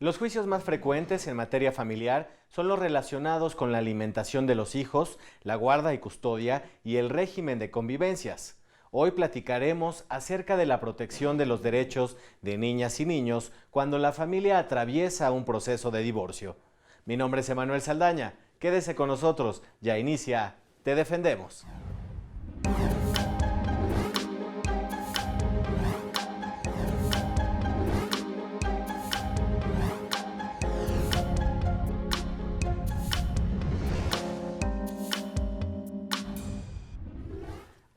Los juicios más frecuentes en materia familiar son los relacionados con la alimentación de los hijos, la guarda y custodia y el régimen de convivencias. Hoy platicaremos acerca de la protección de los derechos de niñas y niños cuando la familia atraviesa un proceso de divorcio. Mi nombre es Emanuel Saldaña. Quédese con nosotros. Ya inicia Te Defendemos.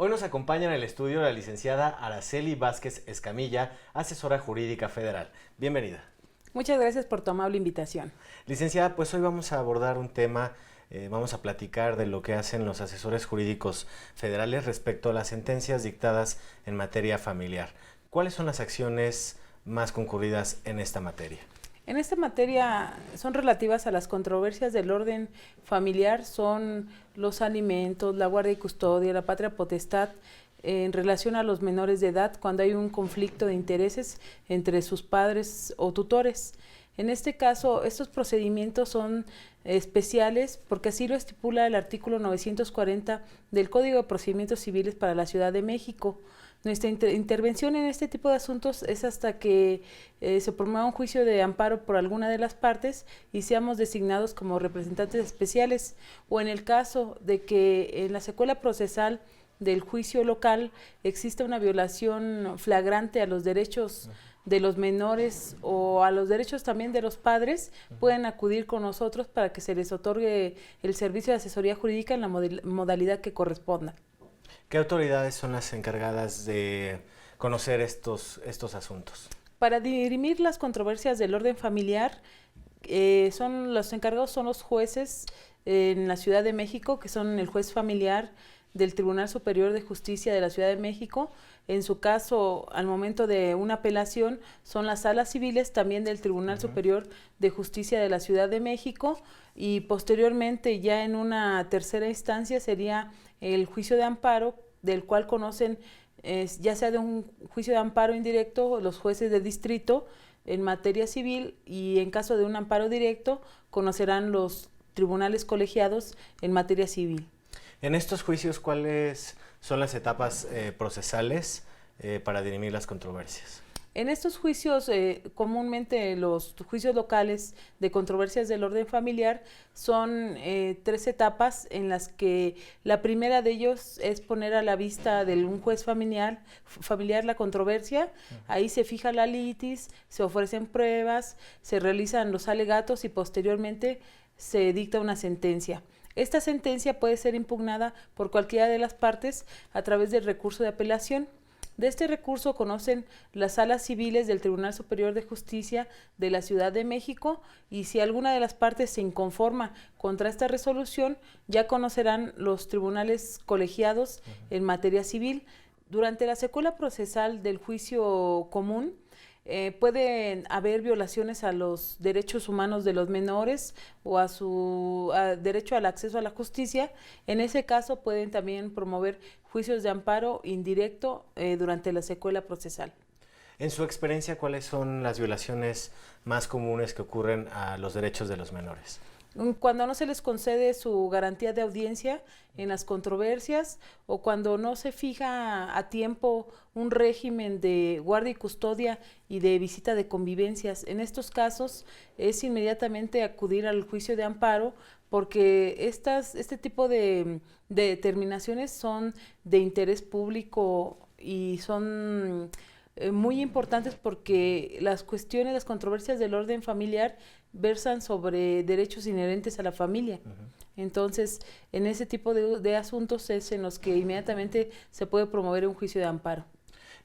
Hoy nos acompaña en el estudio la licenciada Araceli Vázquez Escamilla, asesora jurídica federal. Bienvenida. Muchas gracias por tu amable invitación. Licenciada, pues hoy vamos a abordar un tema, vamos a platicar de lo que hacen los asesores jurídicos federales respecto a las sentencias dictadas en materia familiar. ¿Cuáles son las acciones más concurridas en esta materia? En esta materia son relativas a las controversias del orden familiar, son los alimentos, la guardia y custodia, la patria potestad, en relación a los menores de edad cuando hay un conflicto de intereses entre sus padres o tutores. En este caso, estos procedimientos son especiales porque así lo estipula el artículo 940 del Código de Procedimientos Civiles para la Ciudad de México. Nuestra intervención en este tipo de asuntos es hasta que se promueva un juicio de amparo por alguna de las partes y seamos designados como representantes especiales, o en el caso de que en la secuela procesal del juicio local exista una violación flagrante a los derechos de los menores o a los derechos también de los padres, pueden acudir con nosotros para que se les otorgue el servicio de asesoría jurídica en la modalidad que corresponda. ¿Qué autoridades son las encargadas de conocer estos asuntos? Para dirimir las controversias del orden familiar, son los encargados son los jueces en la Ciudad de México, que son el juez familiar del Tribunal Superior de Justicia de la Ciudad de México. En su caso, al momento de una apelación, son las salas civiles también del Tribunal Superior de Justicia de la Ciudad de México, y posteriormente ya en una tercera instancia sería el juicio de amparo, del cual conocen ya sea de un juicio de amparo indirecto los jueces de distrito en materia civil, y en caso de un amparo directo conocerán los tribunales colegiados en materia civil. En estos juicios, ¿cuáles son las etapas procesales para dirimir las controversias? En estos juicios, comúnmente los juicios locales de controversias del orden familiar son 3 etapas, en las que la primera de ellos es poner a la vista de un juez familiar la controversia. Ahí se fija la litis, se ofrecen pruebas, se realizan los alegatos y posteriormente se dicta una sentencia. Esta sentencia puede ser impugnada por cualquiera de las partes a través del recurso de apelación. De este recurso conocen las salas civiles del Tribunal Superior de Justicia de la Ciudad de México, y si alguna de las partes se inconforma contra esta resolución, ya conocerán los tribunales colegiados en materia civil. Durante la secuela procesal del juicio común, pueden haber violaciones a los derechos humanos de los menores o a su derecho al acceso a la justicia. En ese caso pueden también promover juicios de amparo indirecto durante la secuela procesal. En su experiencia, ¿cuáles son las violaciones más comunes que ocurren a los derechos de los menores? Cuando no se les concede su garantía de audiencia en las controversias, o cuando no se fija a tiempo un régimen de guardia y custodia y de visita de convivencias. En estos casos es inmediatamente acudir al juicio de amparo, porque este tipo de determinaciones son de interés público y son muy importantes, porque las controversias del orden familiar versan sobre derechos inherentes a la familia. Entonces, en ese tipo de asuntos es en los que inmediatamente se puede promover un juicio de amparo.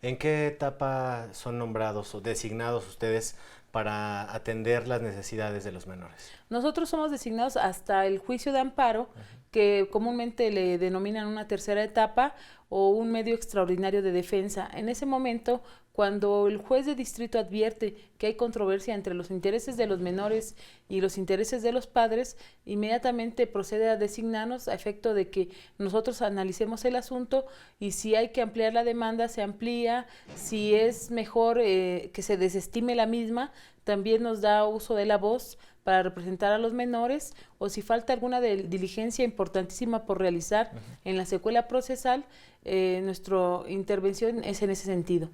¿En qué etapa son nombrados o designados ustedes para atender las necesidades de los menores? Nosotros somos designados hasta el juicio de amparo, que comúnmente le denominan una tercera etapa, o un medio extraordinario de defensa. En ese momento, cuando el juez de distrito advierte que hay controversia entre los intereses de los menores y los intereses de los padres, inmediatamente procede a designarnos a efecto de que nosotros analicemos el asunto y si hay que ampliar la demanda, se amplía, si es mejor que se desestime la misma, también nos da uso de la voz para representar a los menores, o si falta alguna diligencia importantísima por realizar en la secuela procesal, nuestra intervención es en ese sentido.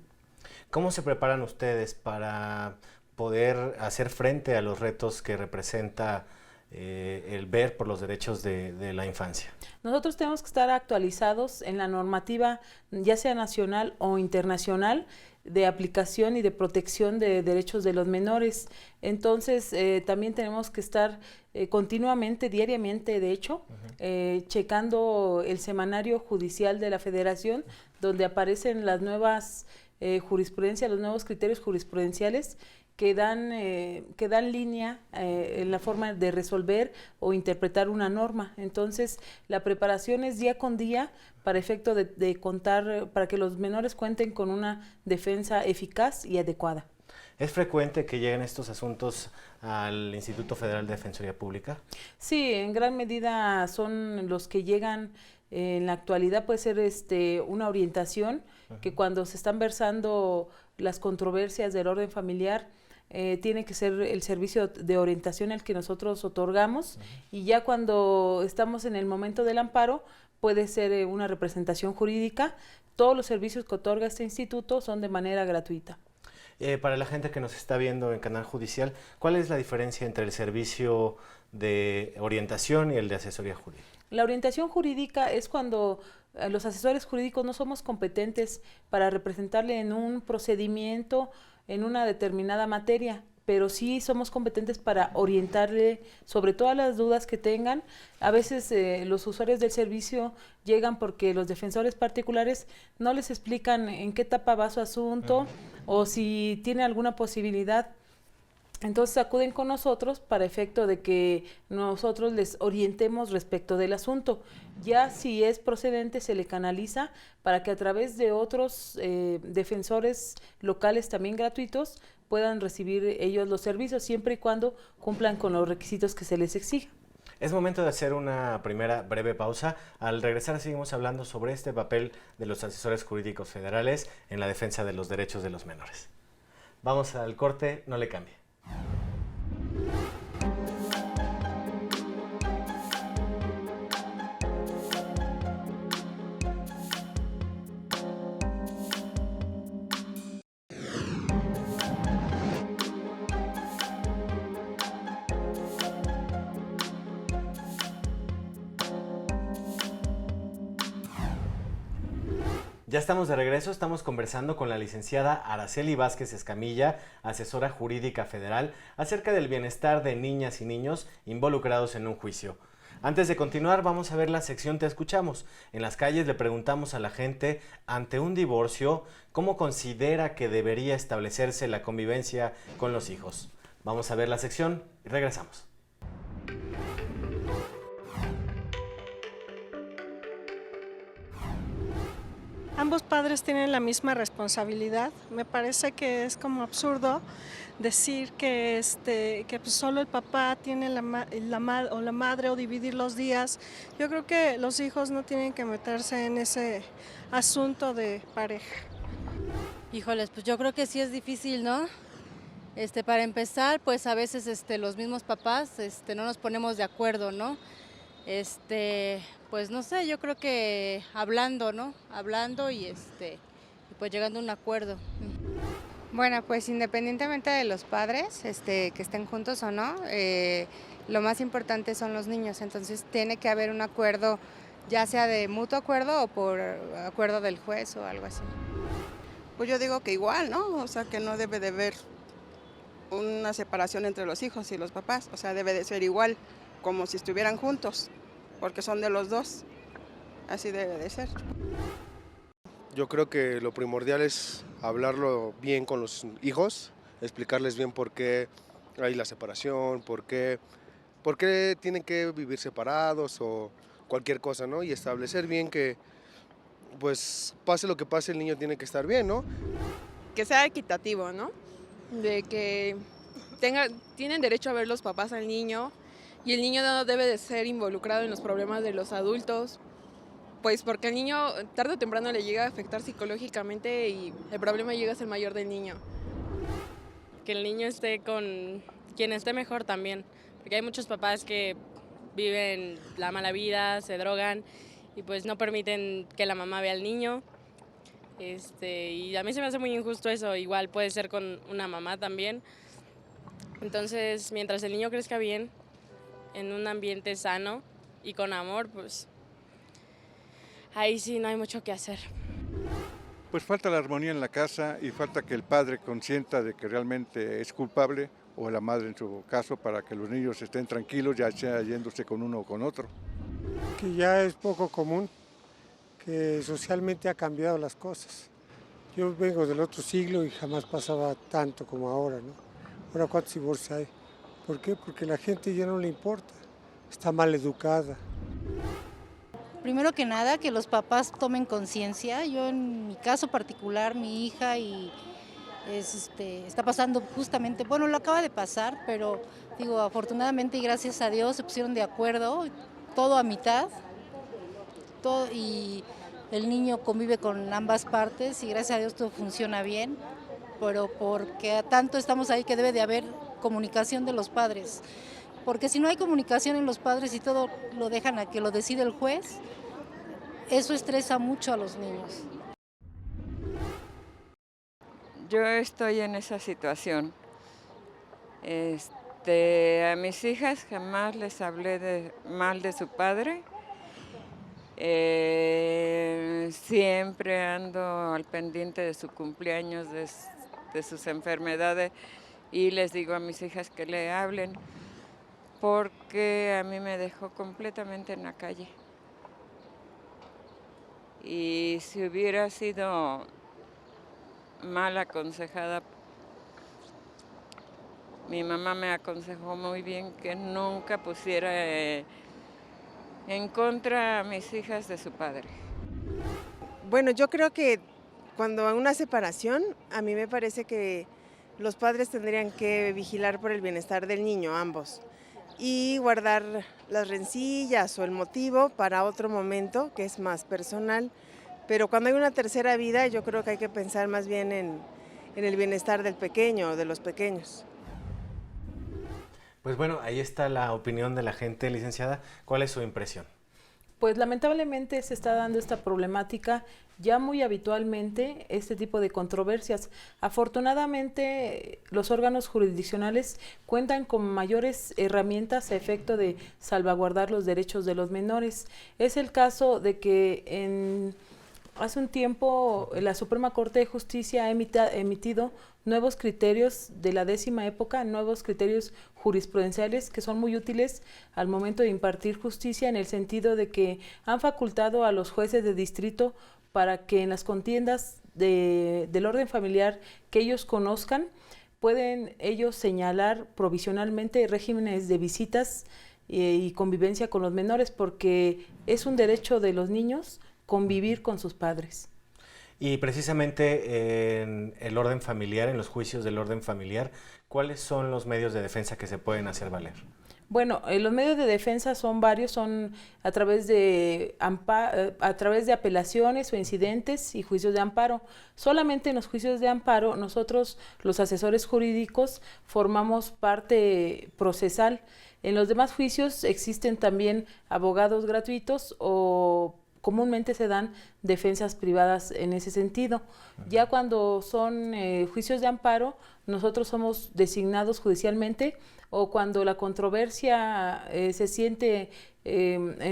¿Cómo se preparan ustedes para poder hacer frente a los retos que representa el ver por los derechos de la infancia? Nosotros tenemos que estar actualizados en la normativa, ya sea nacional o internacional, de aplicación y de protección de derechos de los menores. Entonces, también tenemos que estar continuamente, diariamente, de hecho, checando el semanario judicial de la Federación, donde aparecen las nuevas jurisprudencias, los nuevos criterios jurisprudenciales que dan línea en la forma de resolver o interpretar una norma. Entonces, la preparación es día con día para efecto de contar, para que los menores cuenten con una defensa eficaz y adecuada. ¿Es frecuente que lleguen estos asuntos al Instituto Federal de Defensoría Pública? Sí, en gran medida son los que llegan. En la actualidad puede ser una orientación que cuando se están versando las controversias del orden familiar, tiene que ser el servicio de orientación el que nosotros otorgamos, y ya cuando estamos en el momento del amparo puede ser una representación jurídica. Todos los servicios que otorga este instituto son de manera gratuita. Para la gente que nos está viendo en Canal Judicial, ¿cuál es la diferencia entre el servicio de orientación y el de asesoría jurídica? La orientación jurídica es cuando los asesores jurídicos no somos competentes para representarle en un procedimiento, en una determinada materia, pero sí somos competentes para orientarle sobre todas las dudas que tengan. A veces los usuarios del servicio llegan porque los defensores particulares no les explican en qué etapa va su asunto o si tiene alguna posibilidad. Entonces acuden con nosotros para efecto de que nosotros les orientemos respecto del asunto. Ya si es procedente, se le canaliza para que a través de otros defensores locales también gratuitos puedan recibir ellos los servicios, siempre y cuando cumplan con los requisitos que se les exija. Es momento de hacer una primera breve pausa. Al regresar seguimos hablando sobre este papel de los asesores jurídicos federales en la defensa de los derechos de los menores. Vamos al corte, no le cambie. Ya estamos de regreso, estamos conversando con la licenciada Araceli Vázquez Escamilla, asesora jurídica federal, acerca del bienestar de niñas y niños involucrados en un juicio. Antes de continuar, vamos a ver la sección Te Escuchamos. En las calles le preguntamos a la gente, ante un divorcio, ¿cómo considera que debería establecerse la convivencia con los hijos? Vamos a ver la sección y regresamos. Ambos padres tienen la misma responsabilidad. Me parece que es como absurdo decir que pues solo el papá tiene la madre, o dividir los días. Yo creo que los hijos no tienen que meterse en ese asunto de pareja. Híjoles, pues yo creo que sí es difícil, ¿no? Para empezar, pues a veces los mismos papás no nos ponemos de acuerdo, ¿no? Pues no sé, yo creo que hablando, ¿no? Hablando y pues llegando a un acuerdo. Bueno, pues independientemente de los padres, que estén juntos o no, lo más importante son los niños, entonces tiene que haber un acuerdo, ya sea de mutuo acuerdo o por acuerdo del juez o algo así. Pues yo digo que igual, ¿no? O sea, que no debe de haber una separación entre los hijos y los papás, o sea, debe de ser igual, como si estuvieran juntos, porque son de los dos, así debe de ser. Yo creo que lo primordial es hablarlo bien con los hijos, explicarles bien por qué hay la separación, por qué tienen que vivir separados o cualquier cosa, ¿no? Y establecer bien que pues pase lo que pase, el niño tiene que estar bien, ¿no? Que sea equitativo, ¿no? De que tienen derecho a ver los papás al niño y el niño no debe de ser involucrado en los problemas de los adultos, pues porque el niño tarde o temprano le llega a afectar psicológicamente y el problema llega a ser mayor del niño. Que el niño esté con quien esté mejor también, porque hay muchos papás que viven la mala vida, se drogan y pues no permiten que la mamá vea al niño. Y a mí se me hace muy injusto eso, igual puede ser con una mamá también. Entonces, mientras el niño crezca bien, en un ambiente sano y con amor, pues ahí sí no hay mucho que hacer. Pues falta la armonía en la casa y falta que el padre consienta de que realmente es culpable, o la madre en su caso, para que los niños estén tranquilos, ya sea yéndose con uno o con otro. Que ya es poco común, que socialmente ha cambiado las cosas. Yo vengo del otro siglo y jamás pasaba tanto como ahora, ¿no? Ahora, ¿cuántos divorcios hay? ¿Por qué? Porque la gente ya no le importa, está mal educada. Primero que nada, que los papás tomen conciencia. Yo en mi caso particular, mi hija está pasando justamente, bueno, lo acaba de pasar, pero digo, afortunadamente y gracias a Dios se pusieron de acuerdo, todo a mitad, y el niño convive con ambas partes y gracias a Dios todo funciona bien, pero porque tanto estamos ahí que debe de haber comunicación de los padres, porque si no hay comunicación en los padres y todo lo dejan a que lo decide el juez, eso estresa mucho a los niños. Yo estoy en esa situación. A mis hijas jamás les hablé mal de su padre. Siempre ando al pendiente de su cumpleaños, de sus enfermedades, y les digo a mis hijas que le hablen, porque a mí me dejó completamente en la calle. Y si hubiera sido mal aconsejada, mi mamá me aconsejó muy bien que nunca pusiera en contra a mis hijas de su padre. Bueno, yo creo que cuando hay una separación, a mí me parece que los padres tendrían que vigilar por el bienestar del niño, ambos, y guardar las rencillas o el motivo para otro momento que es más personal. Pero cuando hay una tercera vida, yo creo que hay que pensar más bien en el bienestar del pequeño o de los pequeños. Pues bueno, ahí está la opinión de la gente, licenciada. ¿Cuál es su impresión? Pues lamentablemente se está dando esta problemática ya muy habitualmente, este tipo de controversias. Afortunadamente, los órganos jurisdiccionales cuentan con mayores herramientas a efecto de salvaguardar los derechos de los menores. Es el caso de que hace un tiempo la Suprema Corte de Justicia ha emitido nuevos criterios de la 10ª época, nuevos criterios jurisprudenciales que son muy útiles al momento de impartir justicia, en el sentido de que han facultado a los jueces de distrito para que en las contiendas del orden familiar que ellos conozcan, pueden ellos señalar provisionalmente regímenes de visitas y convivencia con los menores, porque es un derecho de los niños convivir con sus padres. Y precisamente en el orden familiar, en los juicios del orden familiar, ¿cuáles son los medios de defensa que se pueden hacer valer? Bueno, los medios de defensa son varios, son a través de apelaciones o incidentes y juicios de amparo. Solamente en los juicios de amparo, nosotros, los asesores jurídicos, formamos parte procesal. En los demás juicios existen también abogados gratuitos o comúnmente se dan defensas privadas en ese sentido. Ya cuando son juicios de amparo, nosotros somos designados judicialmente, o cuando la controversia en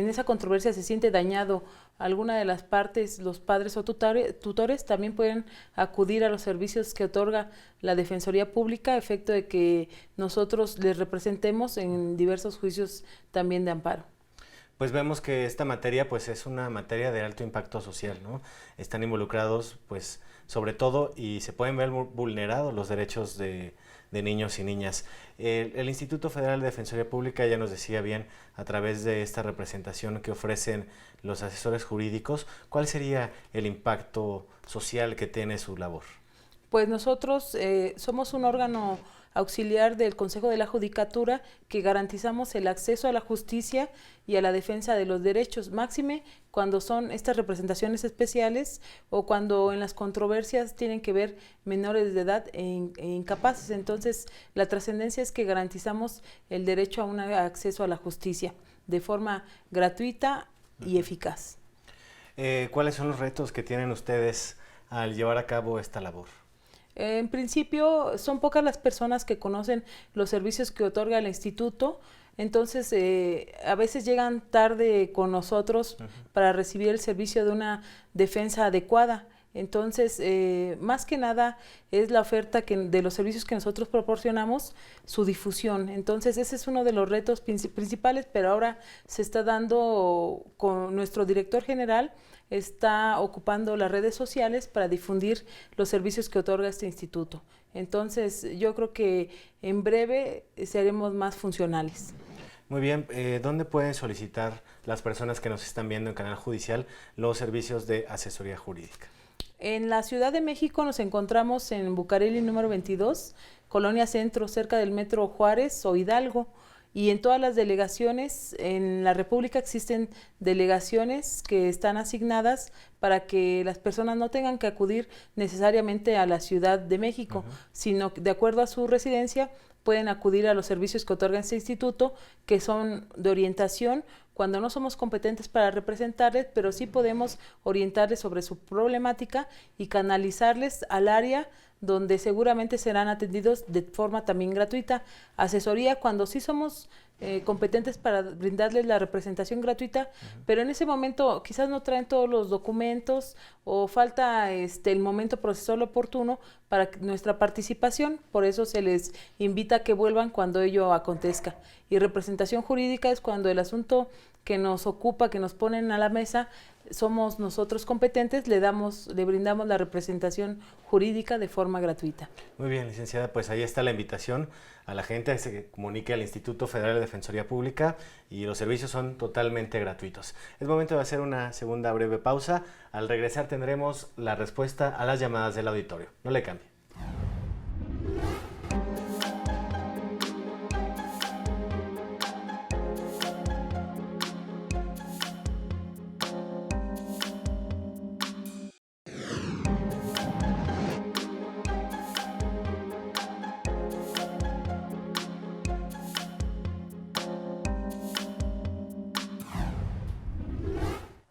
esa controversia se siente dañado alguna de las partes, los padres o tutores también pueden acudir a los servicios que otorga la Defensoría Pública, a efecto de que nosotros les representemos en diversos juicios también de amparo. Pues vemos que esta materia pues es una materia de alto impacto social, ¿no? Están involucrados pues sobre todo y se pueden ver vulnerados los derechos de de niños y niñas. El Instituto Federal de Defensoría Pública ya nos decía bien, a través de esta representación que ofrecen los asesores jurídicos, ¿cuál sería el impacto social que tiene su labor? Pues nosotros somos un órgano auxiliar del Consejo de la Judicatura que garantizamos el acceso a la justicia y a la defensa de los derechos, máxime cuando son estas representaciones especiales o cuando en las controversias tienen que ver menores de edad e incapaces. Entonces, la trascendencia es que garantizamos el derecho a un acceso a la justicia de forma gratuita y eficaz. ¿Cuáles son los retos que tienen ustedes al llevar a cabo esta labor? En principio, son pocas las personas que conocen los servicios que otorga el instituto, entonces a veces llegan tarde con nosotros para recibir el servicio de una defensa adecuada. Entonces, más que nada es la oferta de los servicios que nosotros proporcionamos, su difusión. Entonces, ese es uno de los retos principales, pero ahora se está dando con nuestro director general, está ocupando las redes sociales para difundir los servicios que otorga este instituto. Entonces, yo creo que en breve seremos más funcionales. Muy bien, ¿dónde pueden solicitar las personas que nos están viendo en Canal Judicial los servicios de asesoría jurídica? En la Ciudad de México nos encontramos en Bucareli número 22, Colonia Centro, cerca del Metro Juárez o Hidalgo. Y en todas las delegaciones, en la República existen delegaciones que están asignadas para que las personas no tengan que acudir necesariamente a la Ciudad de México, sino que de acuerdo a su residencia pueden acudir a los servicios que otorga este instituto, que son de orientación, cuando no somos competentes para representarles, pero sí podemos orientarles sobre su problemática y canalizarles al área donde seguramente serán atendidos de forma también gratuita. Asesoría cuando sí somos competentes para brindarles la representación gratuita, pero en ese momento quizás no traen todos los documentos o falta el momento procesal oportuno para nuestra participación, por eso se les invita a que vuelvan cuando ello acontezca. Y representación jurídica es cuando el asunto que nos ocupa, que nos ponen a la mesa, somos nosotros competentes, le brindamos la representación jurídica de forma gratuita. Muy bien, licenciada, pues ahí está la invitación a la gente a que se comunique al Instituto Federal de Defensoría Pública y los servicios son totalmente gratuitos. Es momento de hacer una segunda breve pausa. Al regresar tendremos la respuesta a las llamadas del auditorio. No le cambie.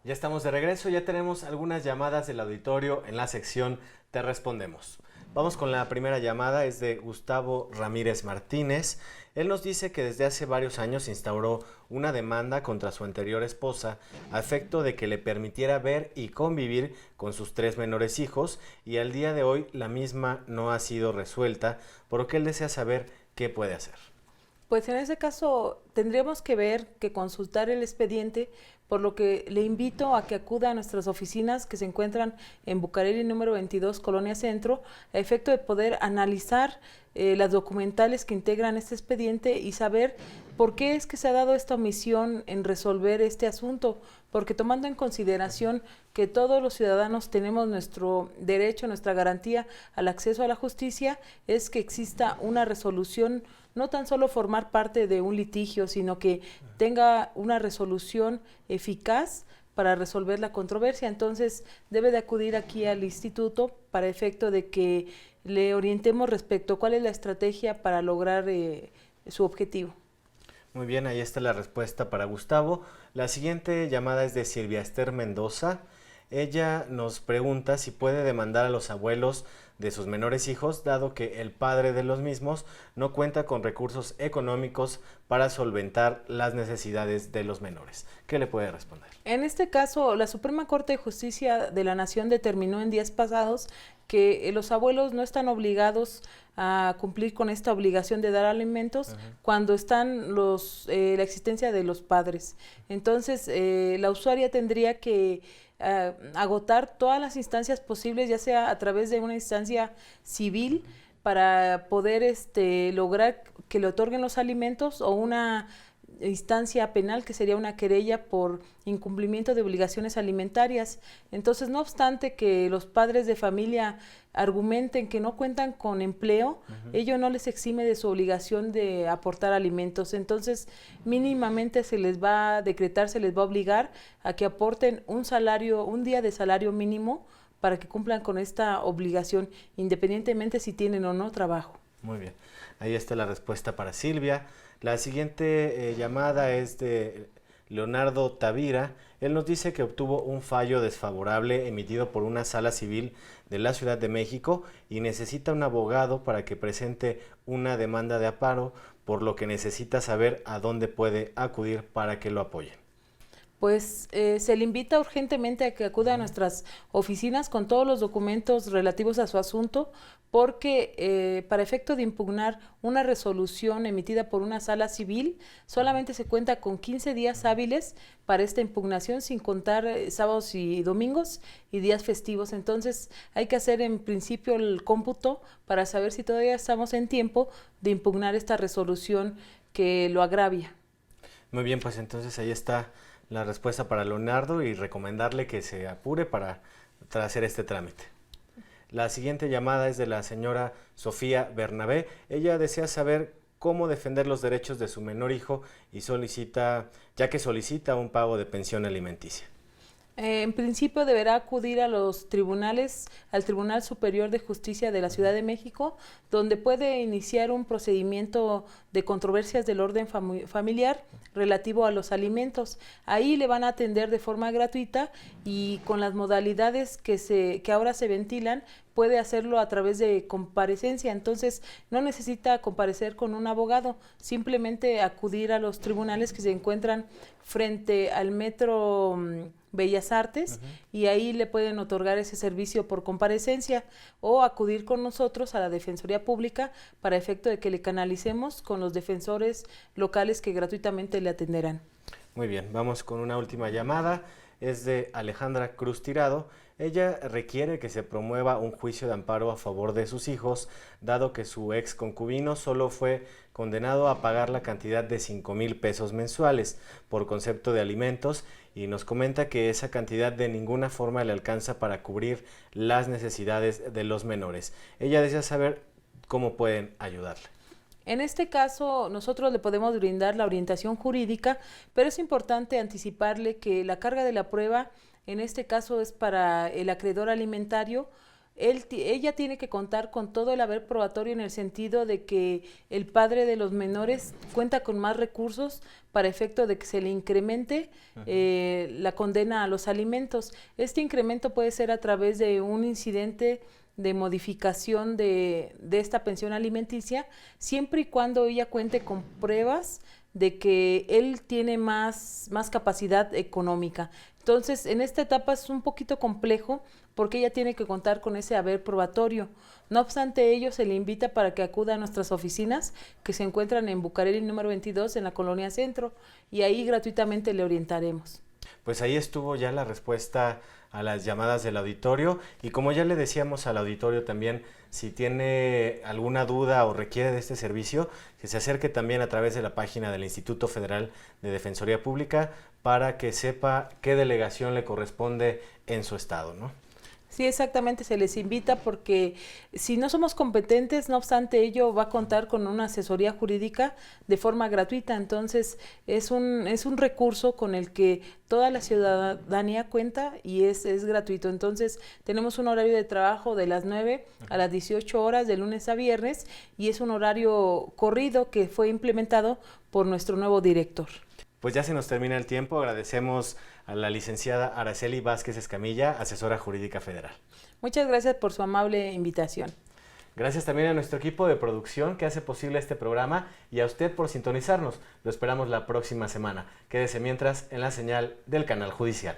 Ya estamos de regreso, ya tenemos algunas llamadas del auditorio en la sección Te Respondemos. Vamos con la primera llamada, es de Gustavo Ramírez Martínez. Él nos dice que desde hace varios años instauró una demanda contra su anterior esposa a efecto de que le permitiera ver y convivir con sus 3 menores hijos y al día de hoy la misma no ha sido resuelta, por lo que él desea saber qué puede hacer. Pues en ese caso tendríamos que ver, que consultar el expediente, por lo que le invito a que acuda a nuestras oficinas que se encuentran en Bucareli número 22, Colonia Centro, a efecto de poder analizar las documentales que integran este expediente y saber por qué es que se ha dado esta omisión en resolver este asunto, porque tomando en consideración que todos los ciudadanos tenemos nuestro derecho, nuestra garantía al acceso a la justicia, es que exista una resolución, no tan solo formar parte de un litigio, sino que tenga una resolución eficaz para resolver la controversia. Entonces, debe de acudir aquí al instituto para efecto de que le orientemos respecto a cuál es la estrategia para lograr su objetivo. Muy bien, ahí está la respuesta para Gustavo. La siguiente llamada es de Silvia Esther Mendoza. Ella nos pregunta si puede demandar a los abuelos de sus menores hijos, dado que el padre de los mismos no cuenta con recursos económicos para solventar las necesidades de los menores. ¿Qué le puede responder? En este caso, la Suprema Corte de Justicia de la Nación determinó en días pasados que los abuelos no están obligados a cumplir con esta obligación de dar alimentos cuando están la existencia de los padres. Entonces, la usuaria tendría que agotar todas las instancias posibles, ya sea a través de una instancia civil, para poder lograr que le otorguen los alimentos, o una instancia penal que sería una querella por incumplimiento de obligaciones alimentarias. Entonces, no obstante que los padres de familia argumenten que no cuentan con empleo, ello no les exime de su obligación de aportar alimentos. Entonces, mínimamente se les va a decretar, se les va a obligar a que aporten un día de salario mínimo para que cumplan con esta obligación, independientemente si tienen o no trabajo. Muy bien, ahí está la respuesta para Silvia. La siguiente llamada es de Leonardo Tavira. Él nos dice que obtuvo un fallo desfavorable emitido por una sala civil de la Ciudad de México y necesita un abogado para que presente una demanda de amparo, por lo que necesita saber a dónde puede acudir para que lo apoyen. Pues se le invita urgentemente a que acuda a nuestras oficinas con todos los documentos relativos a su asunto, porque para efecto de impugnar una resolución emitida por una sala civil, solamente se cuenta con 15 días hábiles para esta impugnación, sin contar sábados y domingos y días festivos. Entonces hay que hacer en principio el cómputo para saber si todavía estamos en tiempo de impugnar esta resolución que lo agravia. Muy bien, pues entonces ahí está la respuesta para Leonardo, y recomendarle que se apure para hacer este trámite. La siguiente llamada es de la señora Sofía Bernabé. Ella desea saber cómo defender los derechos de su menor hijo y ya que solicita un pago de pensión alimenticia. En principio deberá acudir a los tribunales, al Tribunal Superior de Justicia de la Ciudad de México, donde puede iniciar un procedimiento de controversias del orden familiar relativo a los alimentos. Ahí le van a atender de forma gratuita, y con las modalidades que ahora se ventilan, puede hacerlo a través de comparecencia. Entonces no necesita comparecer con un abogado, simplemente acudir a los tribunales que se encuentran frente al Metro Bellas Artes, y ahí le pueden otorgar ese servicio por comparecencia, o acudir con nosotros a la Defensoría Pública para efecto de que le canalicemos con los defensores locales que gratuitamente le atenderán. Muy bien, vamos con una última llamada. Es de Alejandra Cruz Tirado. Ella requiere que se promueva un juicio de amparo a favor de sus hijos, dado que su ex concubino solo fue condenado a pagar la cantidad de 5,000 pesos mensuales por concepto de alimentos, y nos comenta que esa cantidad de ninguna forma le alcanza para cubrir las necesidades de los menores. Ella desea saber cómo pueden ayudarle. En este caso, nosotros le podemos brindar la orientación jurídica, pero es importante anticiparle que la carga de la prueba, en este caso, es para el acreedor alimentario. Ella tiene que contar con todo el haber probatorio, en el sentido de que el padre de los menores cuenta con más recursos para efecto de que se le incremente la condena a los alimentos. Este incremento puede ser a través de un incidente de modificación de esta pensión alimenticia, siempre y cuando ella cuente con pruebas de que él tiene más capacidad económica. Entonces, en esta etapa es un poquito complejo, porque ella tiene que contar con ese haber probatorio. No obstante ello, se le invita para que acuda a nuestras oficinas, que se encuentran en Bucareli número 22, en la Colonia Centro, y ahí gratuitamente le orientaremos. Pues ahí estuvo ya la respuesta a las llamadas del auditorio, y como ya le decíamos al auditorio también, si tiene alguna duda o requiere de este servicio, que se acerque también a través de la página del Instituto Federal de Defensoría Pública, para que sepa qué delegación le corresponde en su estado, ¿no? Sí, exactamente, se les invita, porque si no somos competentes, no obstante ello, va a contar con una asesoría jurídica de forma gratuita. Entonces es un recurso con el que toda la ciudadanía cuenta, y es gratuito. Entonces tenemos un horario de trabajo de las 9 a las 18 horas de lunes a viernes, y es un horario corrido que fue implementado por nuestro nuevo director. Pues ya se nos termina el tiempo. Agradecemos a la licenciada Araceli Vázquez Escamilla, asesora jurídica federal. Muchas gracias por su amable invitación. Gracias también a nuestro equipo de producción que hace posible este programa, y a usted por sintonizarnos. Lo esperamos la próxima semana. Quédese mientras en la señal del Canal Judicial.